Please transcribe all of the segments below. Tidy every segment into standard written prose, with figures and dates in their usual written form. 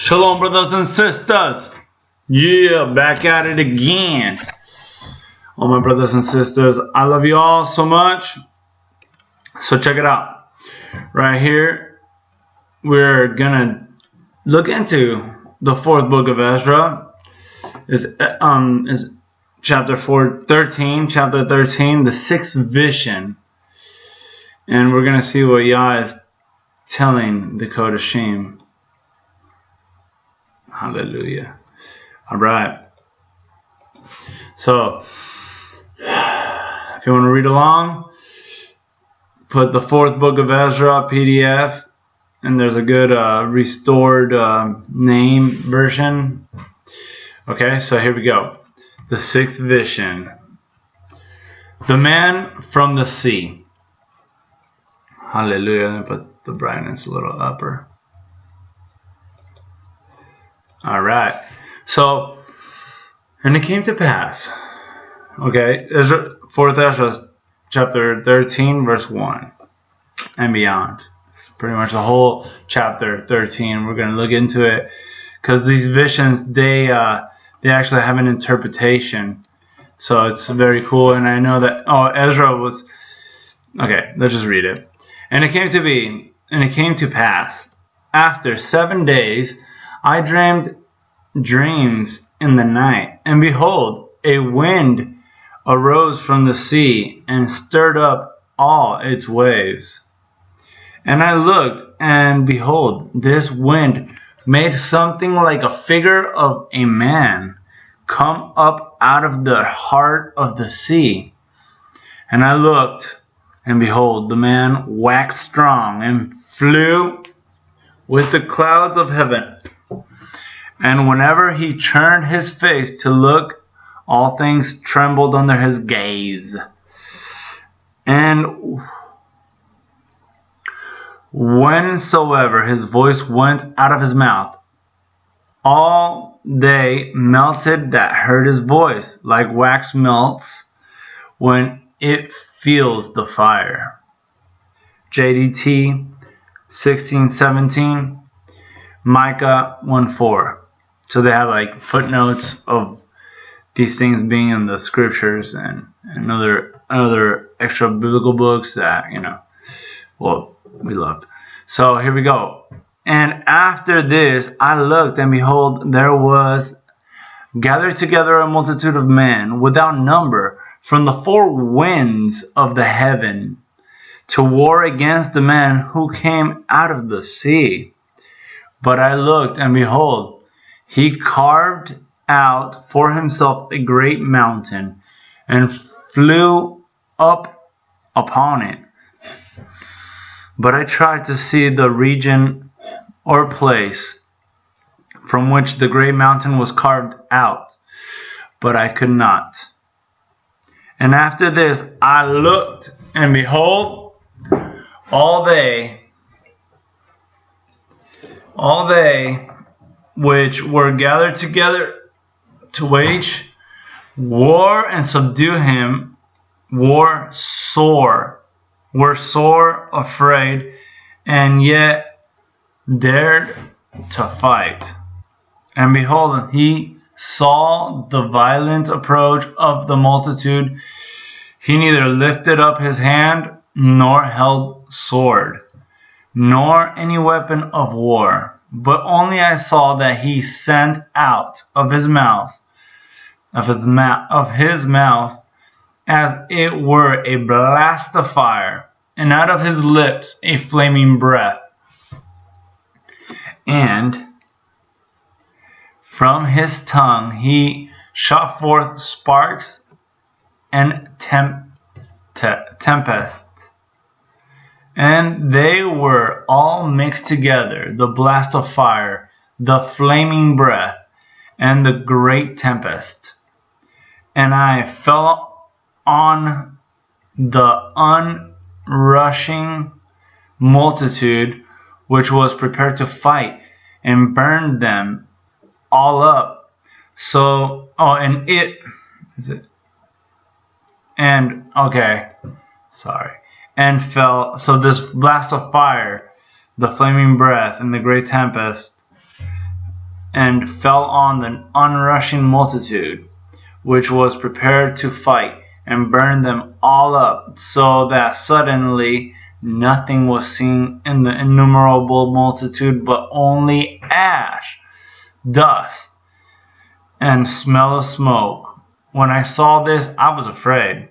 Shalom, brothers and sisters. Yeah, back at it again. All my brothers and sisters, I love you all so much. So check it out. Right here, we're gonna look into the fourth book of Ezra. Is chapter 13, the sixth vision, and we're gonna see what Yah is telling the Kodashim. Hallelujah. All right. So, if you want to read along, put the fourth book of Ezra PDF, and there's a good restored name version. Okay, so here we go. The sixth vision. The man from the sea. Hallelujah. Let me put the brightness a little upper. Alright. So, and it came to pass. Okay, fourth Ezra chapter 13 verse 1 and beyond. It's pretty much the whole chapter 13. We're going to look into it because these visions, they actually have an interpretation. So it's very cool, and I know that Ezra was okay, let's just read it. And it came to pass after 7 days I dreamed dreams in the night, and behold, a wind arose from the sea and stirred up all its waves. And I looked, and behold, this wind made something like a figure of a man come up out of the heart of the sea. And I looked, and behold, the man waxed strong and flew with the clouds of heaven. And whenever he turned his face to look, all things trembled under his gaze. And whensoever his voice went out of his mouth, all they melted that heard his voice, like wax melts when it feels the fire. JDT 16:17, Micah 1:4. So they have like footnotes of these things being in the scriptures and other extra biblical books that, we love. So here we go. And after this I looked, and behold, there was gathered together a multitude of men without number from the four winds of the heaven to war against the man who came out of the sea. But I looked, and behold, he carved out for himself a great mountain and flew up upon it. But I tried to see the region or place from which the great mountain was carved out, but I could not. And after this I looked, and behold, all they which were gathered together to wage war and subdue him were sore afraid, and yet dared to fight. And behold, he saw the violent approach of the multitude. He neither lifted up his hand nor held sword, nor any weapon of war. But only I saw that he sent out of his mouth, as it were a blast of fire, and out of his lips a flaming breath. And from his tongue he shot forth sparks and tempest. And they were all mixed together, the blast of fire, the flaming breath, and the great tempest. And I fell on the onrushing multitude which was prepared to fight, and burned them all up. So, and fell. So this blast of fire, the flaming breath, and the great tempest and fell on the onrushing multitude, which was prepared to fight, and burned them all up, so that suddenly nothing was seen in the innumerable multitude but only ash, dust, and smell of smoke. When I saw this, I was afraid.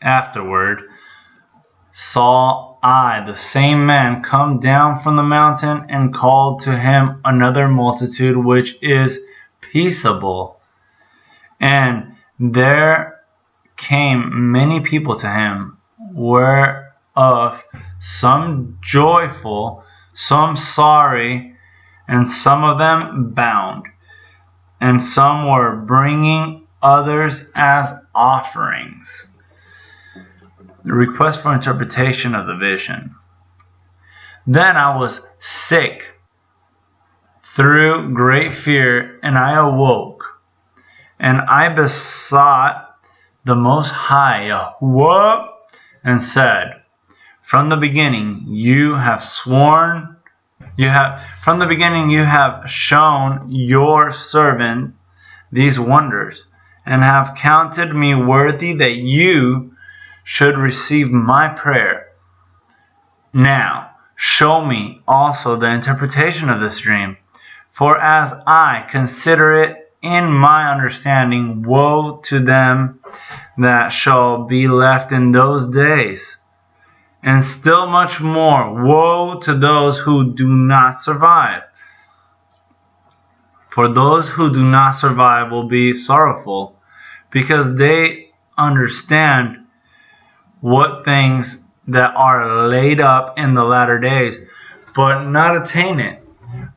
Afterward saw I the same man come down from the mountain, and called to him another multitude which is peaceable. And there came many people to him, whereof some joyful, some sorry, and some of them bound, and some were bringing others as offerings. The request for interpretation of the vision. Then I was sick through great fear, and I awoke, and I besought the Most High Yahuwah, and said, From the beginning you have shown your servant these wonders, and have counted me worthy that you should receive my prayer. Now show me also the interpretation of this dream, for as I consider it in my understanding, woe to them that shall be left in those days, and still much more woe to those who do not survive. For those who do not survive will be sorrowful, because they understand what things that are laid up in the latter days, but not attain it,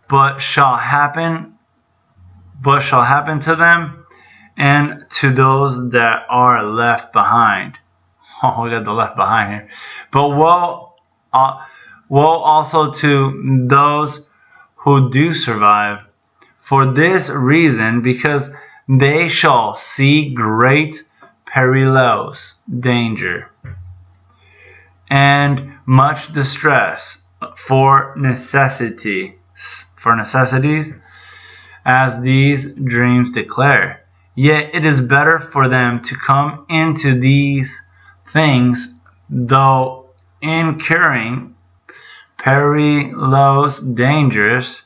but shall happen to them and to those that are left behind. Oh, we got the left behind here. But woe also to those who do survive, for this reason, because they shall see great perilous danger and much distress for necessities, as these dreams declare. Yet it is better for them to come into these things, though incurring perilous dangers,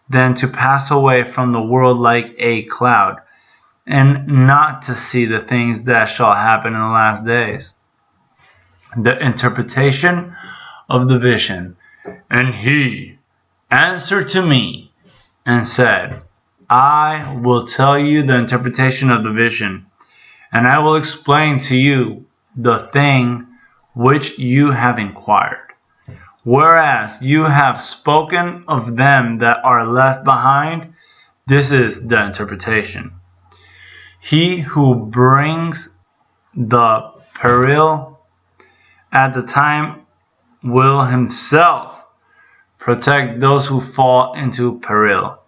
than to pass away from the world like a cloud, and not to see the things that shall happen in the last days. The interpretation of the vision. And he answered to me and said, I will tell you the interpretation of the vision, and I will explain to you the thing which you have inquired. Whereas you have spoken of them that are left behind, this is the interpretation. He who brings the peril at the time will himself protect those who fall into peril,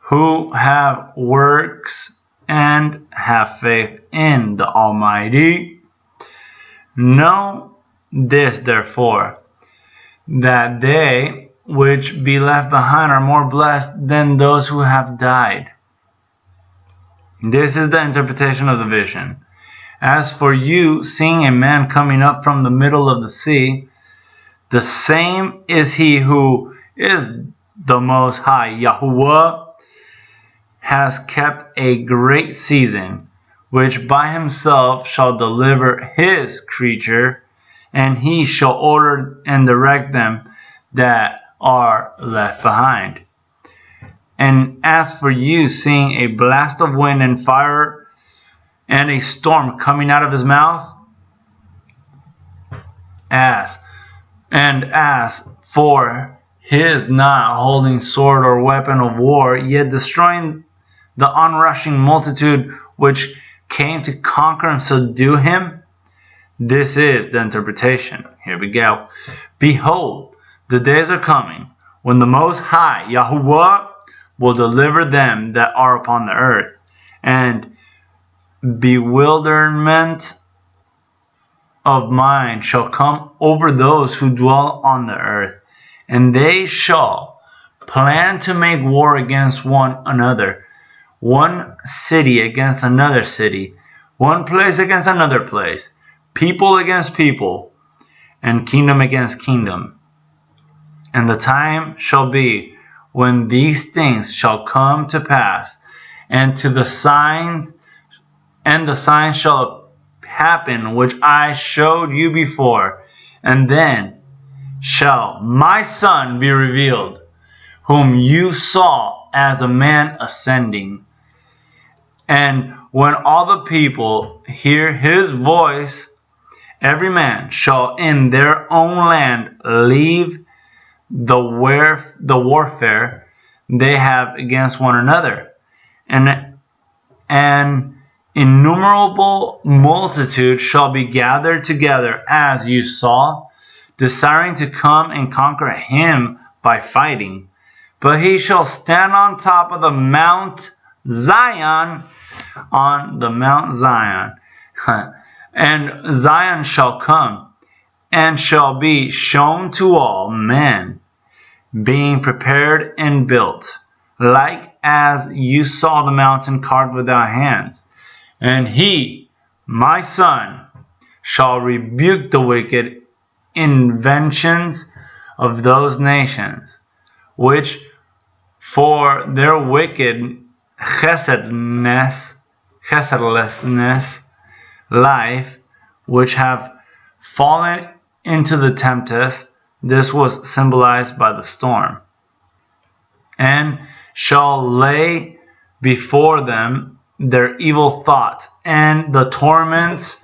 who have works and have faith in the Almighty. Know this, therefore, that they which be left behind are more blessed than those who have died. This is the interpretation of the vision. As for you, seeing a man coming up from the middle of the sea, the same is he who is the Most High Yahuwah, has kept a great season, which by himself shall deliver his creature, and he shall order and direct them that are left behind. And as for you, seeing a blast of wind and fire and a storm coming out of his mouth, as for his not holding sword or weapon of war, yet destroying the onrushing multitude which came to conquer and subdue him, this is the interpretation. Here we go. Behold, the days are coming when the Most High Yahuwah will deliver them that are upon the earth, and bewilderment of mind shall come over those who dwell on the earth, and they shall plan to make war against one another, one city against another city, one place against another place, people against people, and kingdom against kingdom. And the time shall be when these things shall come to pass, and the signs shall happen which I showed you before, and then shall my Son be revealed, whom you saw as a man ascending. And when all the people hear his voice, every man shall in their own land leave the warfare they have against one another, and an innumerable multitude shall be gathered together, as you saw, desiring to come and conquer him by fighting. But he shall stand on top of the Mount Zion, and Zion shall come, and shall be shown to all men, being prepared and built, like as you saw the mountain carved without hands. And he, my Son, shall rebuke the wicked inventions of those nations, which for their wicked chesedlessness life, which have fallen into the tempest. This was symbolized by the storm. And shall lay before them their evil thoughts, and the torments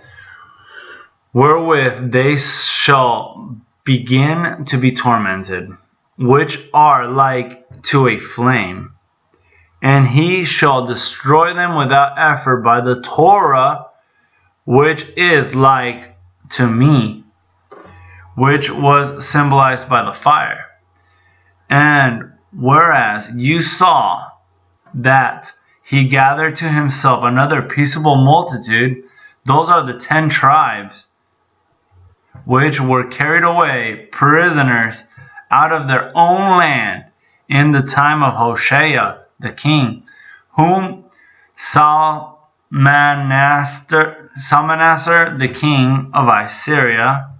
wherewith they shall begin to be tormented, which are like to a flame. And he shall destroy them without effort by the Torah, which is like to me, which was symbolized by the fire. And whereas you saw that he gathered to himself another peaceable multitude, those are the 10 tribes, which were carried away prisoners out of their own land in the time of Hoshea the king, whom Salmanassar the king of Assyria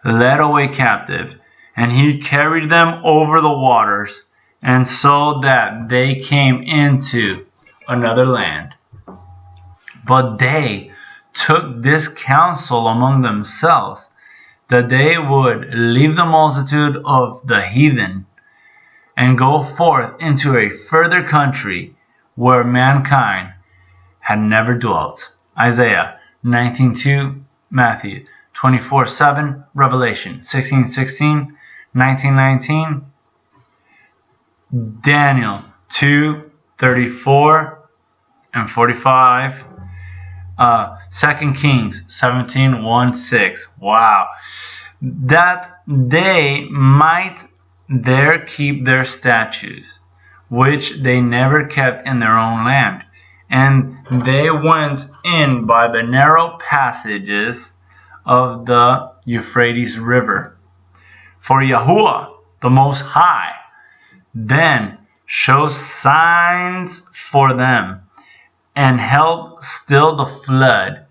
led away captive, and he carried them over the waters, and so that they came into another land. But they took this counsel among themselves, that they would leave the multitude of the heathen, and go forth into a further country where mankind had never dwelt. Isaiah 19:2, Matthew 24:7, Revelation 16:16, 19:19, Daniel 2:34 and 45, 2 Kings 17:1-6. Wow. That they might there keep their statutes, which they never kept in their own land. And they went in by the narrow passages of the Euphrates River. For Yahuwah, the Most High, then shows signs for them, and held still the flood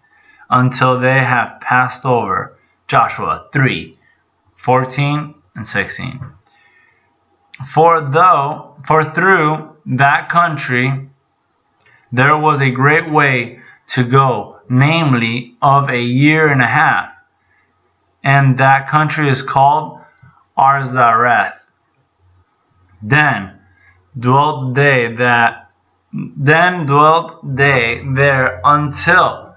until they have passed over. Joshua 3:14 and 16. For through that country there was a great way to go, namely of a year and a half, and that country is called Arzareth. Then dwelt they there until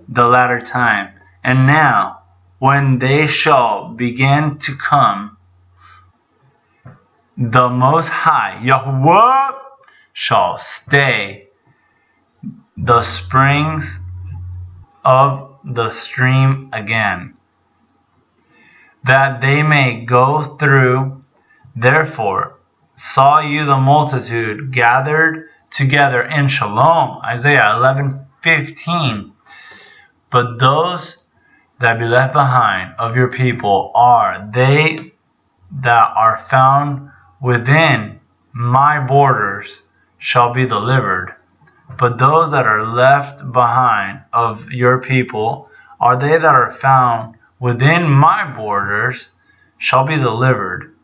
the latter time. And now, when they shall begin to come, the Most High, Yahuwah, shall stay the springs of the stream again, that they may go through. Therefore saw you the multitude gathered together in Shalom. Isaiah 11:15. But those that be left behind of your people are they that are found within my borders shall be delivered. But those that are left behind of your people are they that are found within my borders shall be delivered.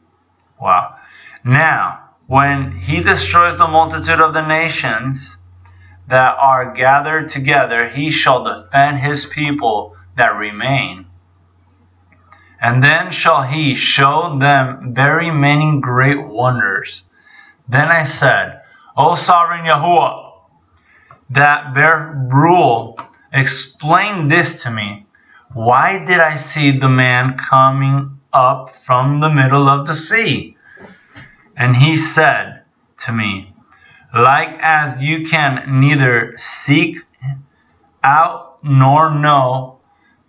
Wow. Now, when he destroys the multitude of the nations that are gathered together, he shall defend his people that remain. And then shall he show them very many great wonders. Then I said, O sovereign Yahuwah, that bear rule, explain this to me. Why did I see the man coming up from the middle of the sea? And he said to me, like as you can neither seek out nor know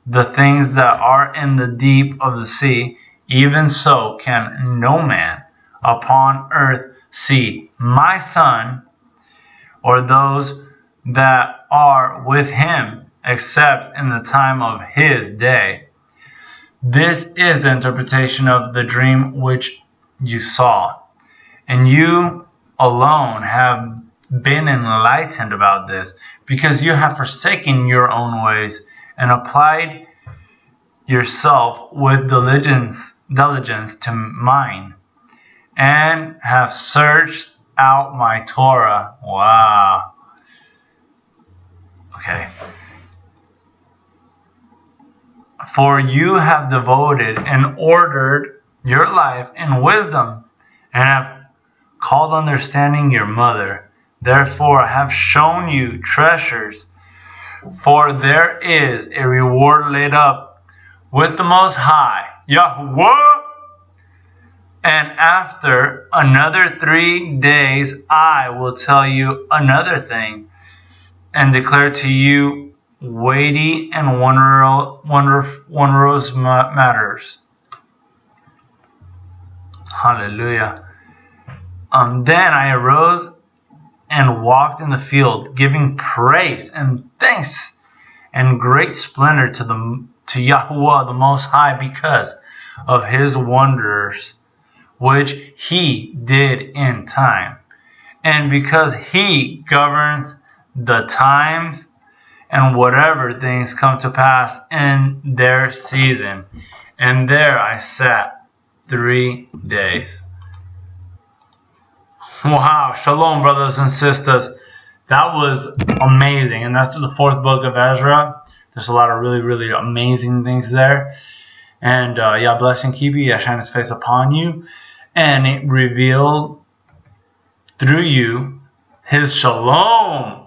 the things that are in the deep of the sea, even so can no man upon earth see my son or those that are with him, except in the time of his day. This is the interpretation of the dream which you saw, and you alone have been enlightened about this, because you have forsaken your own ways and applied yourself with diligence to mine, and have searched out my Torah. Wow. Okay. For you have devoted and ordered your life in wisdom, and have called understanding your mother. Therefore I have shown you treasures, for there is a reward laid up with the Most High, Yahuwah. And after another 3 days I will tell you another thing, and declare to you weighty and wondrous matters. Hallelujah. Then I arose and walked in the field, giving praise and thanks and great splendor to Yahuwah the Most High, because of his wonders which he did in time, and because he governs the times, and whatever things come to pass in their season. And there I sat 3 days. Wow, shalom, brothers and sisters. That was amazing. And that's the 4th book of Ezra. There's a lot of really, really amazing things there. And Yah bless and keep you. Yah shine his face upon you. And it revealed through you his shalom.